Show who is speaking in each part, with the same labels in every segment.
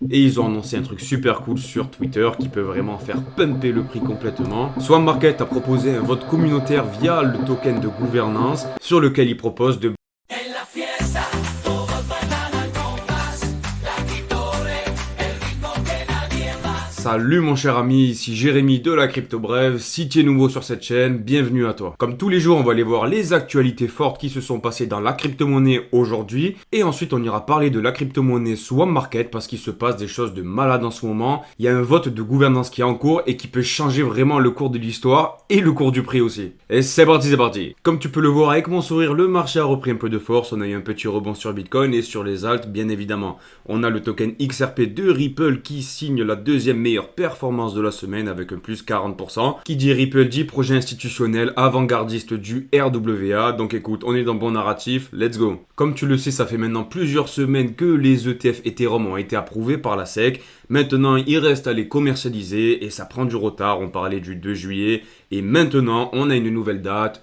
Speaker 1: Et ils ont annoncé un truc super cool sur Twitter qui peut vraiment faire pumper le prix complètement. Swan Market a proposé un vote communautaire via le token de gouvernance sur lequel il propose de Salut mon cher ami, ici Jérémy de la Crypto Brève. Si tu es nouveau sur cette chaîne, bienvenue à toi. Comme tous les jours, on va aller voir les actualités fortes qui se sont passées dans la crypto-monnaie aujourd'hui. Et ensuite, on ira parler de la crypto-monnaie Swan Market parce qu'il se passe des choses de malade en ce moment. Il y a un vote de gouvernance qui est en cours et qui peut changer vraiment le cours de l'histoire et le cours du prix aussi. Et c'est parti, c'est parti. Comme tu peux le voir avec mon sourire, le marché a repris un peu de force. On a eu un petit rebond sur Bitcoin et sur les alts, bien évidemment. On a le token XRP de Ripple qui signe la deuxième meilleure performance de la semaine avec un plus 40%. Qui dit Ripple dit projet institutionnel avant-gardiste du RWA. Donc écoute, on est dans le bon narratif, let's go. Comme tu le sais, ça fait maintenant plusieurs semaines que les ETF Ethereum ont été approuvés par la SEC. Maintenant, il reste à les commercialiser et ça prend du retard. On parlait du 2 juillet et maintenant, on a une nouvelle date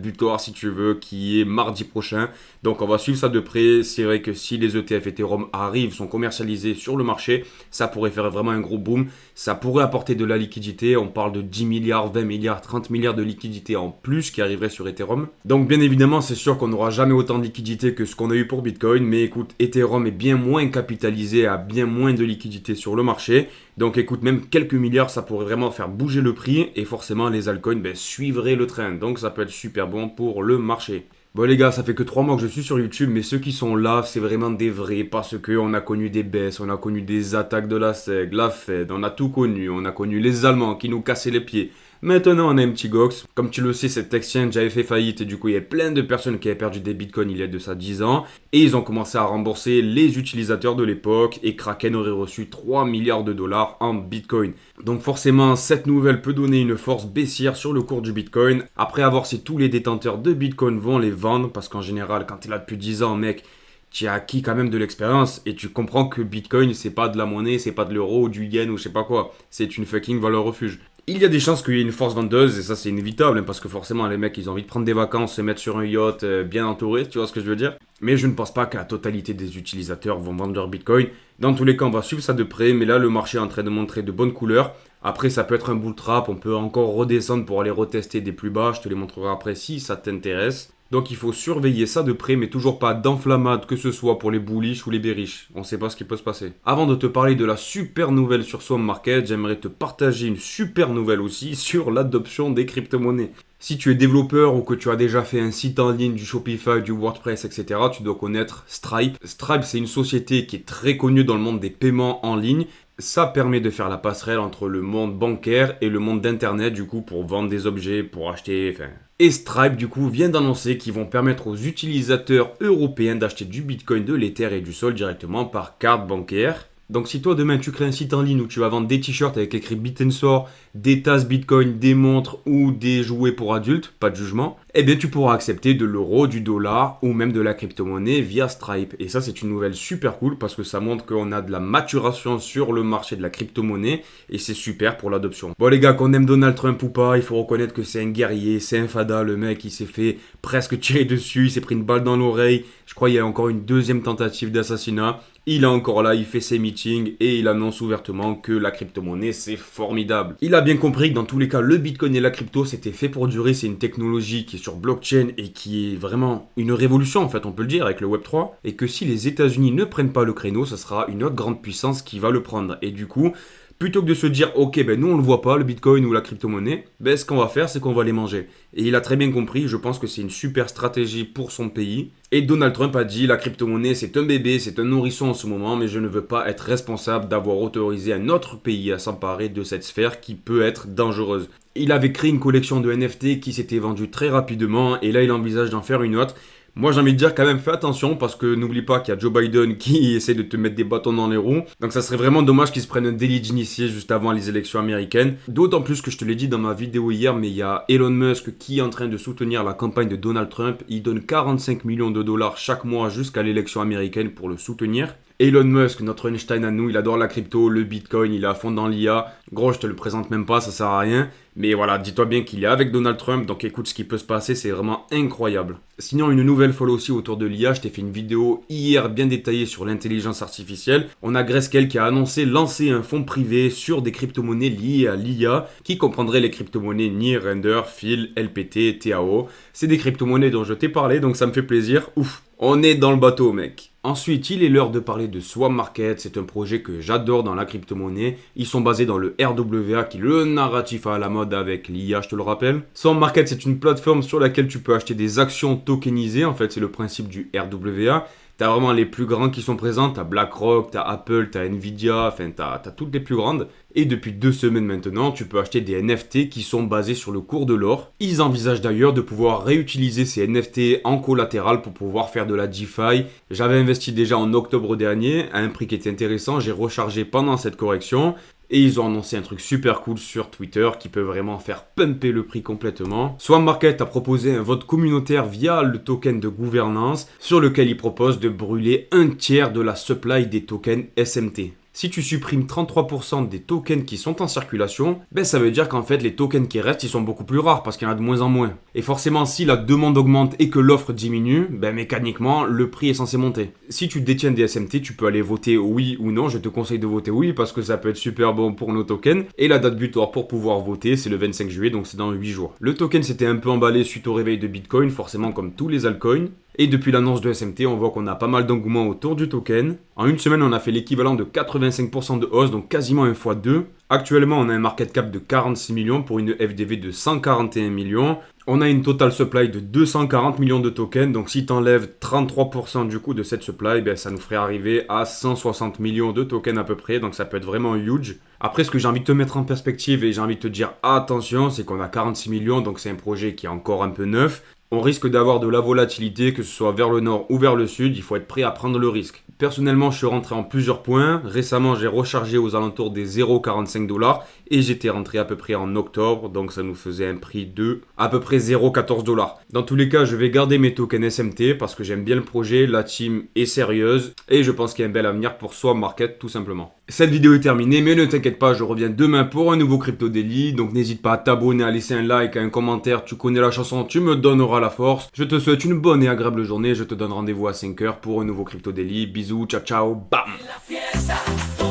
Speaker 1: butoir si tu veux, qui est mardi prochain. Donc on va suivre ça de près. C'est vrai que si les ETF Ethereum arrivent, sont commercialisés sur le marché, ça pourrait faire vraiment un gros boom. Ça pourrait apporter de la liquidité. On parle de 10 milliards, 20 milliards, 30 milliards de liquidité en plus qui arriverait sur Ethereum. Donc bien évidemment, c'est sûr qu'on n'aura jamais autant de liquidité que ce qu'on a eu pour Bitcoin. Mais écoute, Ethereum est bien moins capitalisé, a bien moins de liquidité sur le marché. Donc écoute, même quelques milliards, ça pourrait vraiment faire bouger le prix. Et forcément, les altcoins suivraient le train. Donc ça peut être super bon pour le marché. Bon les gars, ça fait que 3 mois que je suis sur YouTube, mais ceux qui sont là, c'est vraiment des vrais, parce qu'on a connu des baisses, on a connu des attaques de la SEC, la Fed, on a tout connu, on a connu les Allemands qui nous cassaient les pieds. Maintenant, on a un petit Gox. Comme tu le sais, cette exchange avait fait faillite et du coup, il y a plein de personnes qui avaient perdu des bitcoins il y a de ça 10 ans. Et ils ont commencé à rembourser les utilisateurs de l'époque et Kraken aurait reçu 3 milliards de dollars en bitcoin. Donc forcément, cette nouvelle peut donner une force baissière sur le cours du bitcoin. Après avoir si tous les détenteurs de bitcoin vont les vendre, parce qu'en général, quand tu es là depuis 10 ans, mec, tu as acquis quand même de l'expérience et tu comprends que Bitcoin, c'est pas de la monnaie, c'est pas de l'euro ou du yen ou je sais pas quoi. C'est une fucking valeur refuge. Il y a des chances qu'il y ait une force vendeuse et ça c'est inévitable parce que forcément les mecs ils ont envie de prendre des vacances, se mettre sur un yacht bien entouré, tu vois ce que je veux dire. Mais je ne pense pas que la totalité des utilisateurs vont vendre leur Bitcoin. Dans tous les cas on va suivre ça de près, mais là le marché est en train de montrer de bonnes couleurs. Après ça peut être un bull trap, on peut encore redescendre pour aller retester des plus bas, je te les montrerai après si ça t'intéresse. Donc il faut surveiller ça de près, mais toujours pas d'enflammade, que ce soit pour les bullish ou les bearish. On sait pas ce qui peut se passer. Avant de te parler de la super nouvelle sur Swan Market, j'aimerais te partager une super nouvelle aussi sur l'adoption des crypto-monnaies. Si tu es développeur ou que tu as déjà fait un site en ligne, du Shopify, du WordPress, etc., tu dois connaître Stripe. Stripe, c'est une société qui est très connue dans le monde des paiements en ligne. Ça permet de faire la passerelle entre le monde bancaire et le monde d'internet, du coup, pour vendre des objets, pour acheter, enfin. Et Stripe, du coup, vient d'annoncer qu'ils vont permettre aux utilisateurs européens d'acheter du Bitcoin, de l'Ether et du Sol directement par carte bancaire. Donc si toi demain tu crées un site en ligne où tu vas vendre des t-shirts avec écrit Bit&Store, des tasses Bitcoin, des montres ou des jouets pour adultes, pas de jugement, eh bien tu pourras accepter de l'euro, du dollar ou même de la crypto-monnaie via Stripe. Et ça c'est une nouvelle super cool parce que ça montre qu'on a de la maturation sur le marché de la crypto-monnaie et c'est super pour l'adoption. Bon les gars, qu'on aime Donald Trump ou pas, il faut reconnaître que c'est un guerrier, c'est un fada, le mec il s'est fait presque tirer dessus, il s'est pris une balle dans l'oreille, je crois qu'il y a encore une deuxième tentative d'assassinat. Il est encore là, il fait ses meetings et il annonce ouvertement que la crypto-monnaie c'est formidable. Il a bien compris que dans tous les cas, le Bitcoin et la crypto c'était fait pour durer, c'est une technologie qui est sur blockchain et qui est vraiment une révolution en fait, on peut le dire avec le Web3 et que si les États-Unis ne prennent pas le créneau, ça sera une autre grande puissance qui va le prendre. Et du coup, plutôt que de se dire, ok, ben nous on le voit pas, le Bitcoin ou la crypto-monnaie, ben ce qu'on va faire, c'est qu'on va les manger. Et il a très bien compris, je pense que c'est une super stratégie pour son pays. Et Donald Trump a dit, la crypto-monnaie c'est un bébé, c'est un nourrisson en ce moment, mais je ne veux pas être responsable d'avoir autorisé un autre pays à s'emparer de cette sphère qui peut être dangereuse. Il avait créé une collection de NFT qui s'était vendue très rapidement, et là il envisage d'en faire une autre. Moi j'ai envie de dire quand même fais attention parce que n'oublie pas qu'il y a Joe Biden qui essaie de te mettre des bâtons dans les roues. Donc ça serait vraiment dommage qu'ils se prennent un délit d'initié juste avant les élections américaines. D'autant plus que je te l'ai dit dans ma vidéo hier, mais il y a Elon Musk qui est en train de soutenir la campagne de Donald Trump. Il donne 45 millions de dollars chaque mois jusqu'à l'élection américaine pour le soutenir. Elon Musk, notre Einstein à nous, il adore la crypto, le Bitcoin, il est à fond dans l'IA. Gros, je te le présente même pas, ça sert à rien. Mais voilà, dis-toi bien qu'il est avec Donald Trump, donc écoute, ce qui peut se passer, c'est vraiment incroyable. Sinon, une nouvelle folle aussi autour de l'IA, je t'ai fait une vidéo hier bien détaillée sur l'intelligence artificielle. On a Grayscale qui a annoncé lancer un fonds privé sur des crypto-monnaies liées à l'IA, qui comprendrait les crypto-monnaies NIR, Render, Phil, LPT, TAO. C'est des crypto-monnaies dont je t'ai parlé, donc ça me fait plaisir. Ouf, on est dans le bateau, mec. Ensuite, il est l'heure de parler de Swarm Market. C'est un projet que j'adore dans la crypto-monnaie. Ils sont basés dans le RWA, qui est le narratif à la mode avec l'IA, je te le rappelle. Swarm Market, c'est une plateforme sur laquelle tu peux acheter des actions tokenisées. En fait, c'est le principe du RWA. T'as vraiment les plus grands qui sont présents, t'as BlackRock, t'as Apple, t'as Nvidia, enfin t'as toutes les plus grandes. Et depuis 2 semaines maintenant, tu peux acheter des NFT qui sont basés sur le cours de l'or. Ils envisagent d'ailleurs de pouvoir réutiliser ces NFT en collatéral pour pouvoir faire de la DeFi. J'avais investi déjà en octobre dernier à un prix qui était intéressant, j'ai rechargé pendant cette correction. Et ils ont annoncé un truc super cool sur Twitter qui peut vraiment faire pumper le prix complètement. Swarm Market a proposé un vote communautaire via le token de gouvernance sur lequel il propose de brûler un tiers de la supply des tokens SMT. Si tu supprimes 33% des tokens qui sont en circulation, ben ça veut dire qu'en fait les tokens qui restent ils sont beaucoup plus rares parce qu'il y en a de moins en moins. Et forcément si la demande augmente et que l'offre diminue, ben mécaniquement le prix est censé monter. Si tu détiens des SMT, tu peux aller voter oui ou non. Je te conseille de voter oui parce que ça peut être super bon pour nos tokens. Et la date butoir pour pouvoir voter c'est le 25 juillet donc c'est dans 8 jours. Le token s'était un peu emballé suite au réveil de Bitcoin, forcément comme tous les altcoins. Et depuis l'annonce de SMT, on voit qu'on a pas mal d'engouement autour du token. En une semaine, on a fait l'équivalent de 85% de hausse, donc quasiment 1 x 2. Actuellement, on a un market cap de 46 millions pour une FDV de 141 millions. On a une total supply de 240 millions de tokens, donc si tu enlèves 33% du coup de cette supply, ben, ça nous ferait arriver à 160 millions de tokens à peu près, donc ça peut être vraiment huge. Après, ce que j'ai envie de te mettre en perspective et j'ai envie de te dire attention, c'est qu'on a 46 millions, donc c'est un projet qui est encore un peu neuf. On risque d'avoir de la volatilité, que ce soit vers le nord ou vers le sud, il faut être prêt à prendre le risque. Personnellement, je suis rentré en plusieurs points. Récemment, j'ai rechargé aux alentours des 0,45$ et j'étais rentré à peu près en octobre, donc ça nous faisait un prix de à peu près 0,14$. Dans tous les cas, je vais garder mes tokens SMT parce que j'aime bien le projet, la team est sérieuse et je pense qu'il y a un bel avenir pour Swarm Market tout simplement. Cette vidéo est terminée, mais ne t'inquiète pas, je reviens demain pour un nouveau Crypto Daily, donc n'hésite pas à t'abonner, à laisser un like, un commentaire, tu connais la chanson, tu me donneras la force. Je te souhaite une bonne et agréable journée, je te donne rendez-vous à 5h pour un nouveau Crypto Daily. Bisous, ciao ciao, bam!